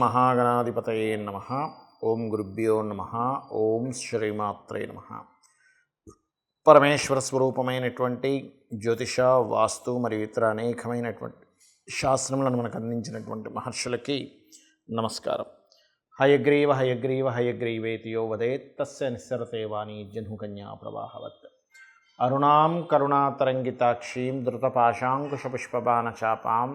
మహాగణాధిపతయే నమః. ఓం గురుభ్యో నమః. ఓం శ్రీమాత్రే నమః. పరమేశ్వర స్వరూపమైనటువంటి జ్యోతిష, వాస్తు మరియు ఇతర అనేకమైనటువంటి శాస్త్రములను మనకు అందించినటువంటి మహర్షులకి నమస్కారం. హయగ్రీవ హయగ్రీవ హయగ్రీవేతియో వదేత్ తస్య నిస్సరతే వాణి జహ్నుకన్యా ప్రవాహవత్. అరుణాం కరుణాతరంగితాక్షీం ధృతపాశాంకుశపుష్పబాణచాపాం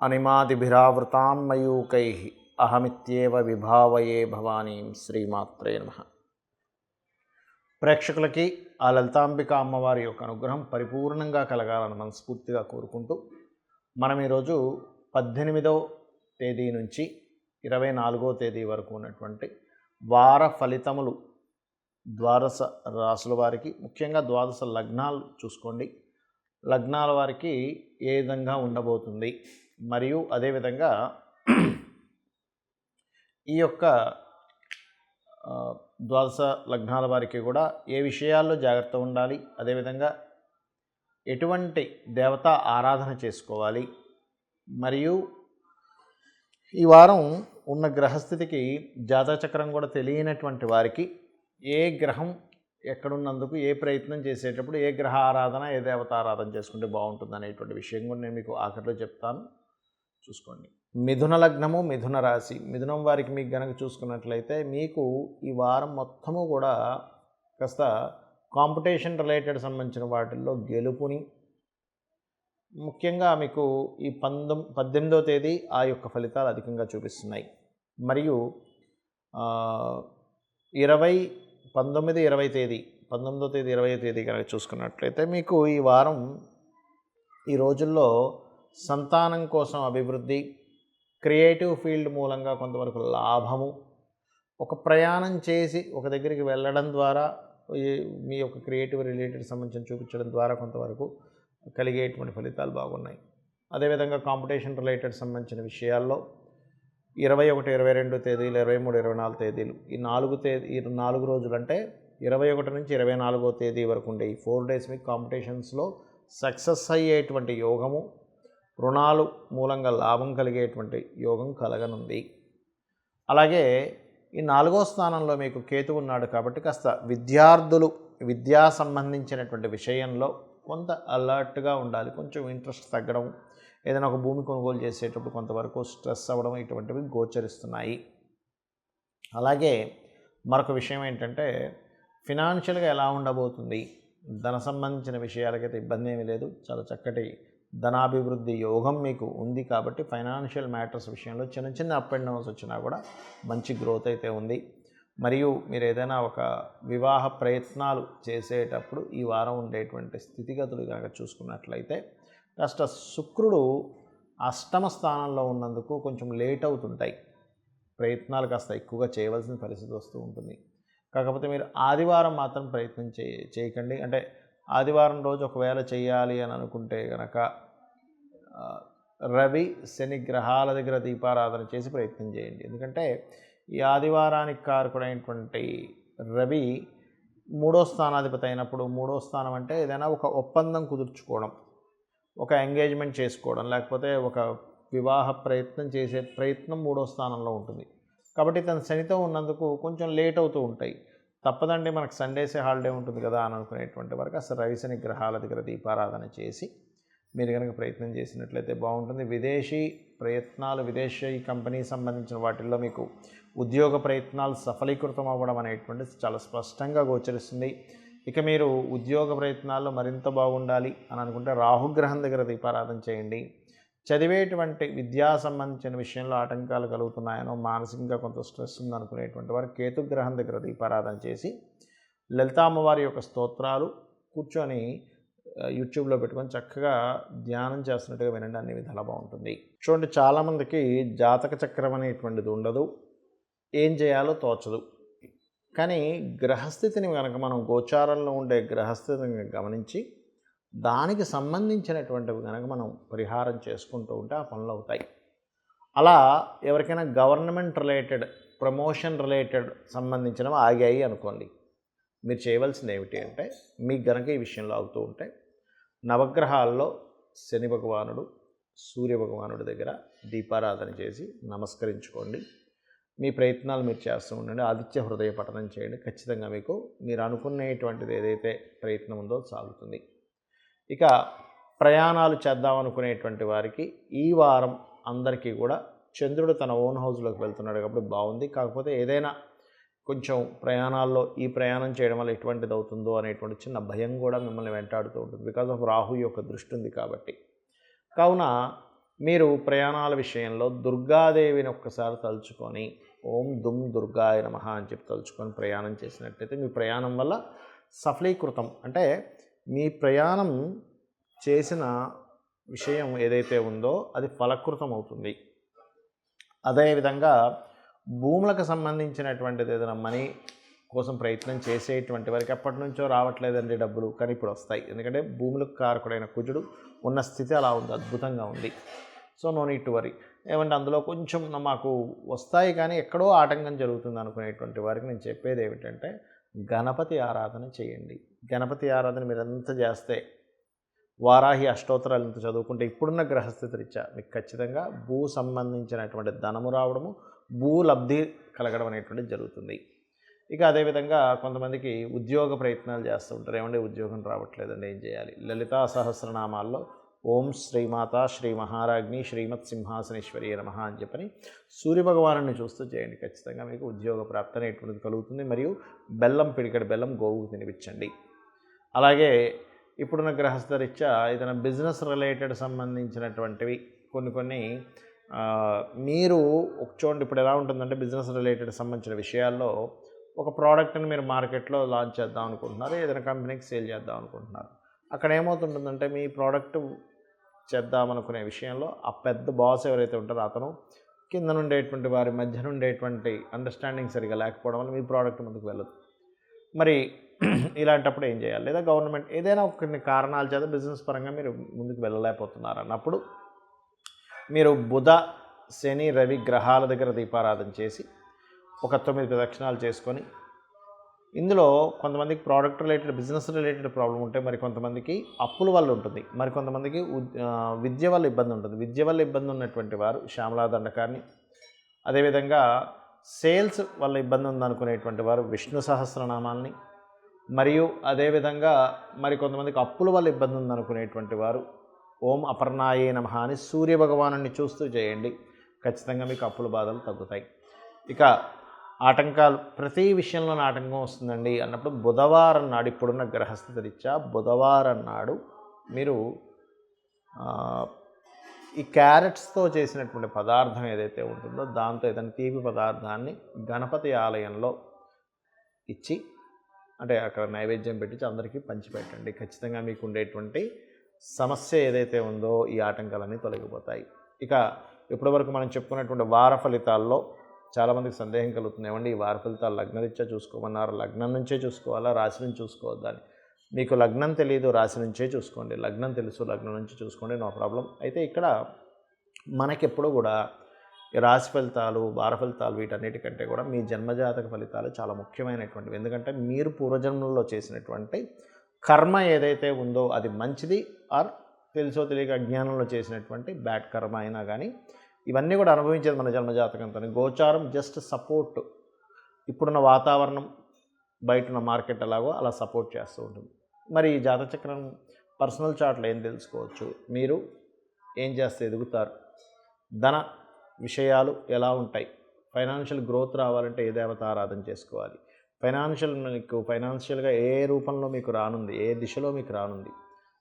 అనిమాదిభిరావృతాం మయూకైః అహమిత్యేవ విభావయే భవానీం. శ్రీమాత్రే నమః. ప్రేక్షకులకి ఆ లలితాంబిక అమ్మవారి యొక్క అనుగ్రహం పరిపూర్ణంగా కలగాలని మనస్ఫూర్తిగా కోరుకుంటూ మనం ఈరోజు 18వ తేదీ నుంచి 24వ తేదీ వరకు ఉన్నటువంటి వార ఫలితములు ద్వాదశ రాసుల వారికి, ముఖ్యంగా ద్వాదశ లగ్నాలు చూసుకోండి. లగ్నాల వారికి ఏ విధంగా ఉండబోతుంది, మరియు అదేవిధంగా ఈ యొక్క ద్వాదశ లగ్నాల వారికి కూడా ఏ విషయాల్లో జాగ్రత్త ఉండాలి, అదేవిధంగా ఎటువంటి దేవతా ఆరాధన చేసుకోవాలి, మరియు ఈ వారం ఉన్న గ్రహస్థితికి జాతచక్రం కూడా తెలియనటువంటి వారికి ఏ గ్రహం ఎక్కడున్నందుకు ఏ ప్రయత్నం చేసేటప్పుడు ఏ గ్రహ ఆరాధన ఏ దేవత ఆరాధన చేసుకుంటే బాగుంటుంది అనేటువంటి విషయం కూడా నేను మీకు ఆఖరిలో చెప్తాను, చూసుకోండి. మిథున లగ్నము, మిథున రాశి, మిథునం వారికి మీకు గనక చూసుకున్నట్లయితే మీకు ఈ వారం మొత్తము కూడా కాస్త కాంపిటీషన్ రిలేటెడ్ సంబంధించిన వాటిల్లో గెలుపుని, ముఖ్యంగా మీకు ఈ 18వ తేదీ ఆ యొక్క ఫలితాలు అధికంగా చూపిస్తున్నాయి. మరియు 19వ తేదీ 20వ తేదీ కనుక చూసుకున్నట్లయితే మీకు ఈ వారం ఈ రోజుల్లో సంతానం కోసం అభివృద్ధి, క్రియేటివ్ ఫీల్డ్ మూలంగా కొంతవరకు లాభము, ఒక ప్రయాణం చేసి ఒక దగ్గరికి వెళ్ళడం ద్వారా మీ యొక్క క్రియేటివ్ రిలేటెడ్ సంబంధించిన చూపించడం ద్వారా కొంతవరకు కలిగేటువంటి ఫలితాలు బాగున్నాయి. అదేవిధంగా కాంపిటీషన్ రిలేటెడ్ సంబంధించిన విషయాల్లో 21, 22 తేదీలు, 23, 24 తేదీలు, ఈ 4 రోజులు అంటే 21 నుంచి 24వ తేదీ వరకు ఉండే ఈ 4 డేస్ మీకు కాంపిటీషన్స్లో సక్సెస్ అయ్యేటువంటి యోగము, రుణాలు మూలంగా లాభం కలిగేటువంటి యోగం కలగనుంది. అలాగే ఈ 4వ స్థానంలో మీకు కేతు ఉన్నాడు కాబట్టి కాస్త విద్యార్థులు విద్యా సంబంధించినటువంటి విషయంలో కొంత అలర్ట్గా ఉండాలి. కొంచెం ఇంట్రెస్ట్ తగ్గడం, ఏదైనా ఒక భూమి కొనుగోలు చేసేటప్పుడు కొంతవరకు స్ట్రెస్ అవ్వడం ఇటువంటివి గోచరిస్తున్నాయి. అలాగే మరొక విషయం ఏంటంటే ఫినాన్షియల్గా ఎలా ఉండబోతుంది, ధన సంబంధించిన విషయాలకైతే ఇబ్బంది ఏమీ లేదు. చాలా చక్కటి ధనాభివృద్ధి యోగం మీకు ఉంది కాబట్టి ఫైనాన్షియల్ మ్యాటర్స్ విషయంలో చిన్న చిన్న అప్ అండ్ డౌన్స్ వచ్చినా కూడా మంచి గ్రోత్ అయితే ఉంది. మరియు మీరు ఏదైనా ఒక వివాహ ప్రయత్నాలు చేసేటప్పుడు ఈ వారం ఉండేటువంటి స్థితిగతులు కనుక చూసుకున్నట్లయితే కాస్త శుక్రుడు అష్టమ స్థానంలో ఉన్నందుకు కొంచెం లేట్ అవుతుంటాయి. ప్రయత్నాలు కాస్త ఎక్కువగా చేయవలసిన పరిస్థితి వస్తూ ఉంటుంది. కాకపోతే మీరు ఆదివారం మాత్రం ప్రయత్నం చేయకండి. అంటే ఆదివారం రోజు ఒకవేళ చేయాలి అని అనుకుంటే కనుక రవి శని గ్రహాల దగ్గర దీపారాధన చేసి ప్రయత్నం చేయండి. ఎందుకంటే ఈ ఆదివారానికి కారకుడైనటువంటి రవి 3వ స్థానాధిపతి అయినప్పుడు, 3వ స్థానం అంటే ఏదైనా ఒక ఒప్పందం కుదుర్చుకోవడం, ఒక ఎంగేజ్మెంట్ చేసుకోవడం, లేకపోతే ఒక వివాహ ప్రయత్నం చేసే ప్రయత్నం 3వ స్థానంలో ఉంటుంది. కాబట్టి తను శనితో ఉన్నందుకు కొంచెం లేట్ అవుతూ ఉంటాయి. తప్పదండి, మనకు సండేసే హాలిడే ఉంటుంది కదా అని అనుకునేటువంటి వరకు అసలు రవి శని గ్రహాల దగ్గర దీపారాధన చేసి మీరు కనుక ప్రయత్నం చేసినట్లయితే బాగుంటుంది. విదేశీ ప్రయత్నాలు, విదేశీ కంపెనీ సంబంధించిన వాటిల్లో మీకు ఉద్యోగ ప్రయత్నాలు సఫలీకృతం అవ్వడం అనేటువంటిది చాలా స్పష్టంగా గోచరిస్తుంది. ఇక మీరు ఉద్యోగ ప్రయత్నాల్లో మరింత బాగుండాలి అని అనుకుంటే రాహుగ్రహం దగ్గర దీపారాధన చేయండి. చదివేటువంటి విద్యా సంబంధించిన విషయంలో ఆటంకాలు కలుగుతున్నాయనో, మానసికంగా కొంత స్ట్రెస్ ఉందనుకునేటువంటి వారు కేతుగ్రహం దగ్గర దీపారాధన చేసి లలితామ్మవారి యొక్క స్తోత్రాలు కూర్చొని యూట్యూబ్లో పెట్టుకొని చక్కగా ధ్యానం చేస్తున్నట్టుగా వినండి. అన్ని విధాలా బాగుంటుంది. చూడండి, చాలామందికి జాతక చక్రం అనేటువంటిది ఉండదు, ఏం చేయాలో తోచదు. కానీ గ్రహస్థితిని కనుక మనం గోచారంలో ఉండే గ్రహస్థితిని గమనించి దానికి సంబంధించినటువంటివి కనుక మనం పరిహారం చేసుకుంటూ ఉంటే ఆ పనులు అవుతాయి. అలా ఎవరికైనా గవర్నమెంట్ రిలేటెడ్, ప్రమోషన్ రిలేటెడ్ సంబంధించినవి ఆగాయి అనుకోండి, మీరు చేయవలసింది ఏమిటి అంటే, మీకు గనక ఈ విషయంలో అవుతూ ఉంటే నవగ్రహాల్లో శని భగవానుడు, సూర్యభగవానుడి దగ్గర దీపారాధన చేసి నమస్కరించుకోండి. మీ ప్రయత్నాలు మీరు చేస్తూ ఉండండి. ఆదిత్య హృదయ పఠనం చేయండి. ఖచ్చితంగా మీకు మీరు అనుకునేటువంటిది ఏదైతే ప్రయత్నం ఉందో సాగుతుంది. ఇక ప్రయాణాలు చేద్దాం అనుకునేటువంటి వారికి ఈ వారం అందరికీ కూడా చంద్రుడు తన ఓన్ హౌస్లోకి వెళ్తున్నాడు కాబట్టి బాగుంది. కాకపోతే ఏదైనా కొంచెం ప్రయాణాల్లో ఈ ప్రయాణం చేయడం వల్ల ఎటువంటిది అవుతుందో అనేటువంటి చిన్న భయం కూడా మిమ్మల్ని వెంటాడుతూ ఉంటుంది. బికాజ్ ఆఫ్ రాహు యొక్క దృష్టి ఉంది కాబట్టి. కావున మీరు ప్రయాణాల విషయంలో దుర్గాదేవిని ఒక్కసారి తలుచుకొని ఓం దుమ్ దుర్గాయ నమః అని చెప్పి తలుచుకొని ప్రయాణం చేసినట్టయితే మీ ప్రయాణం వల్ల సఫలీకృతం, అంటే మీ ప్రయాణం చేసిన విషయం ఏదైతే ఉందో అది ఫలకృతం అవుతుంది. అదేవిధంగా భూములకు సంబంధించినటువంటిది ఏదైనా మనీ కోసం ప్రయత్నం చేసేటువంటి వారికి ఎప్పటి నుంచో రావట్లేదండి డబ్బులు, కానీ ఇప్పుడు వస్తాయి. ఎందుకంటే భూములకు కారకుడైన కుజుడు ఉన్న స్థితి అలా ఉంది, అద్భుతంగా ఉంది. So no need to worry. ఏమంటే అందులో కొంచెం మాకు వస్తాయి కానీ ఎక్కడో ఆటంకం జరుగుతుంది అనుకునేటువంటి వారికి నేను చెప్పేది ఏమిటంటే గణపతి ఆరాధన చేయండి. గణపతి ఆరాధన మీరు ఎంత చేస్తే, వారాహి అష్టోత్తరాలు ఇంత చదువుకుంటే ఇప్పుడున్న గ్రహస్థితి రీత్యా మీకు ఖచ్చితంగా భూ సంబంధించినటువంటి ధనము రావడము, భూ లబ్ధి కలగడం అనేటువంటిది జరుగుతుంది. ఇక అదేవిధంగా కొంతమందికి ఉద్యోగ ప్రయత్నాలు చేస్తూ ఉంటారు. ఏమంటే ఉద్యోగం రావట్లేదండి, ఏం చేయాలి? లలితా సహస్రనామాల్లో ఓం శ్రీమాత శ్రీ మహారాజ్ఞి శ్రీమత్ సింహాసనేశ్వరి నమః అని చెప్పని సూర్యభగవాను చూస్తూ చేయండి. ఖచ్చితంగా మీకు ఉద్యోగ ప్రాప్తి అనేటువంటిది కలుగుతుంది. మరియు బెల్లం, పిడికెడు బెల్లం గోవుకు తినిపించండి. అలాగే ఇప్పుడున్న గ్రహస్థరీత్యా ఏదైనా బిజినెస్ రిలేటెడ్ సంబంధించినటువంటివి కొన్ని మీరు చూడండి. ఇప్పుడు ఎలా ఉంటుందంటే బిజినెస్ రిలేటెడ్ సంబంధించిన విషయాల్లో ఒక ప్రోడక్ట్ని మీరు మార్కెట్లో లాంచ్ చేద్దాం అనుకుంటున్నారు, ఏదైనా కంపెనీకి సేల్ చేద్దాం అనుకుంటున్నారు. అక్కడ ఏమవుతుంటుందంటే మీ ప్రోడక్ట్ చేద్దామనుకునే విషయంలో ఆ పెద్ద బాస్ ఎవరైతే ఉంటారో అతను కింద నుండేటువంటి వారి మధ్య నుండేటువంటి అండర్స్టాండింగ్ సరిగా లేకపోవడం వల్ల మీ ప్రోడక్ట్ ముందుకు వెళ్ళదు. మరి ఇలాంటప్పుడు ఏం చేయాలి? లేదా గవర్నమెంట్ ఏదైనా కొన్ని కారణాల చేత బిజినెస్ పరంగా మీరు ముందుకు వెళ్ళలేకపోతున్నారు అన్నప్పుడు మీరు బుధ, శని, రవి గ్రహాల దగ్గర దీపారాధన చేసి ఒక 9 ప్రదక్షిణాలు చేసుకొని, ఇందులో కొంతమందికి product related business related problem ఉంటే, మరి కొంతమందికి అప్పుల వల్ల ఉంటుంది, మరి కొంతమందికి విద్య వల్ల ఇబ్బంది ఉంటుంది. విద్య వల్ల ఇబ్బంది ఉన్నటువంటి వారు శ్యామలా దండకాన్ని, అదేవిధంగా సేల్స్ వల్ల ఇబ్బంది ఉందనుకునేటువంటి వారు విష్ణు సహస్రనామాల్ని, మరియు అదేవిధంగా మరి కొంతమందికి అప్పుల వల్ల ఇబ్బంది ఉందనుకునేటువంటి వారు ఓం అపర్ణాయే నమః అని సూర్యభగవాను చూస్తూ చేయండి. ఖచ్చితంగా మీకు అప్పుల బాధలు తగ్గుతాయి. ఇక ఆటంకాలు, ప్రతి విషయంలోనే ఆటంకం వస్తుందండి అన్నప్పుడు బుధవారం నాడు, ఇప్పుడున్న గ్రహస్థితి రీత్యా బుధవారం నాడు మీరు ఈ క్యారెట్స్తో చేసినటువంటి పదార్థం ఏదైతే ఉంటుందో దాంతో ఏదైనా తీపి పదార్థాన్ని గణపతి ఆలయంలో ఇచ్చి, అంటే అక్కడ నైవేద్యం పెట్టించి అందరికీ పంచిపెట్టండి. ఖచ్చితంగా మీకు ఉండేటువంటి సమస్య ఏదైతే ఉందో ఈ ఆటంకాలన్నీ తొలగిపోతాయి. ఇక ఇప్పటివరకు మనం చెప్పుకున్నటువంటి వార ఫలితాల్లో చాలామందికి సందేహం కలుగుతుంది. ఏమండి ఈ వార ఫలితాలు లగ్నరీత్యా చూసుకోమన్నారు, లగ్నం నుంచే చూసుకోవాలా, రాశి నుంచి చూసుకోవద్దని? మీకు లగ్నం తెలియదు, రాశి నుంచే చూసుకోండి. లగ్నం తెలుసు, లగ్నం నుంచి చూసుకోండి, నో ప్రాబ్లం. అయితే ఇక్కడ మనకెప్పుడు కూడా ఈ రాశి ఫలితాలు, వార ఫలితాలు వీటన్నిటికంటే కూడా మీ జన్మజాతక ఫలితాలు చాలా ముఖ్యమైనటువంటివి. ఎందుకంటే మీరు పూర్వజన్మల్లో చేసినటువంటి కర్మ ఏదైతే ఉందో అది మంచిది, ఆర్ తెలుసో తెలియక అజ్ఞానంలో చేసినటువంటి బ్యాడ్ కర్మ అయినా కానీ ఇవన్నీ కూడా అనుభవించేది మన జన్మజాతకంతో. గోచారం జస్ట్ సపోర్ట్, ఇప్పుడున్న వాతావరణం, బయటున్న మార్కెట్ ఎలాగో అలా సపోర్ట్ చేస్తూ ఉంటుంది. మరి ఈ జాతచక్రం పర్సనల్ చార్ట్లో ఏం తెలుసుకోవచ్చు? మీరు ఏం చేస్తే ఎదుగుతారు, ధన విషయాలు ఎలా ఉంటాయి, ఫైనాన్షియల్ గ్రోత్ రావాలంటే ఏ దేవత ఆరాధన చేసుకోవాలి, ఫైనాన్షియల్గా ఏ రూపంలో మీకు రానుంది, ఏ దిశలో మీకు రానుంది,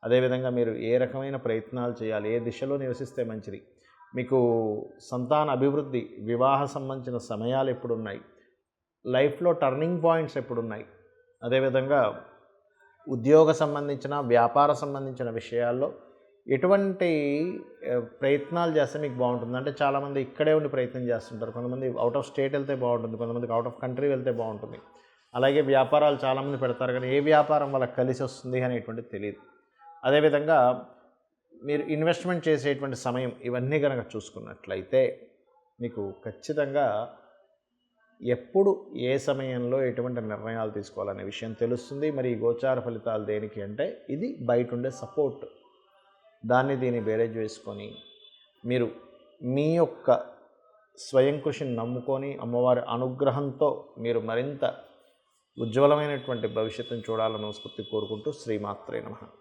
అదేవిధంగా మీరు ఏ రకమైన ప్రయత్నాలు చేయాలి, ఏ దిశలో నివసిస్తే మంచిది, మీకు సంతాన అభివృద్ధి, వివాహ సంబంధించిన సమయాలు ఎప్పుడున్నాయి, లైఫ్లో టర్నింగ్ పాయింట్స్ ఎప్పుడున్నాయి, అదేవిధంగా ఉద్యోగ సంబంధించిన, వ్యాపార సంబంధించిన విషయాల్లో ఎటువంటి ప్రయత్నాలు చేస్తే మీకు బాగుంటుంది. అంటే చాలామంది ఇక్కడే ఉండి ప్రయత్నం చేస్తుంటారు, కొంతమంది అవుట్ ఆఫ్ స్టేట్ వెళ్తే బాగుంటుంది, కొంతమందికి అవుట్ ఆఫ్ కంట్రీ వెళ్తే బాగుంటుంది. అలాగే వ్యాపారాలు చాలామంది పెడతారు, కానీ ఏ వ్యాపారం వాళ్ళకి కలిసి వస్తుంది అనేటువంటిది తెలియదు. అదేవిధంగా మీరు ఇన్వెస్ట్మెంట్ చేసేటువంటి సమయం, ఇవన్నీ కనుక చూసుకున్నట్లయితే మీకు ఖచ్చితంగా ఎప్పుడు ఏ సమయంలో ఎటువంటి నిర్ణయాలు తీసుకోవాలనే విషయం తెలుస్తుంది. మరి ఈ గోచార ఫలితాలు దేనికి అంటే ఇది బయట ఉండే సపోర్ట్, దాన్ని దీన్ని బేరేజ్ వేసుకొని మీరు మీ యొక్క స్వయం కృషిని నమ్ముకొని అమ్మవారి అనుగ్రహంతో మీరు మరింత ఉజ్వలమైనటువంటి భవిష్యత్తును చూడాలని మనస్ఫూర్తిగా కోరుకుంటూ శ్రీమాత్రే నమః.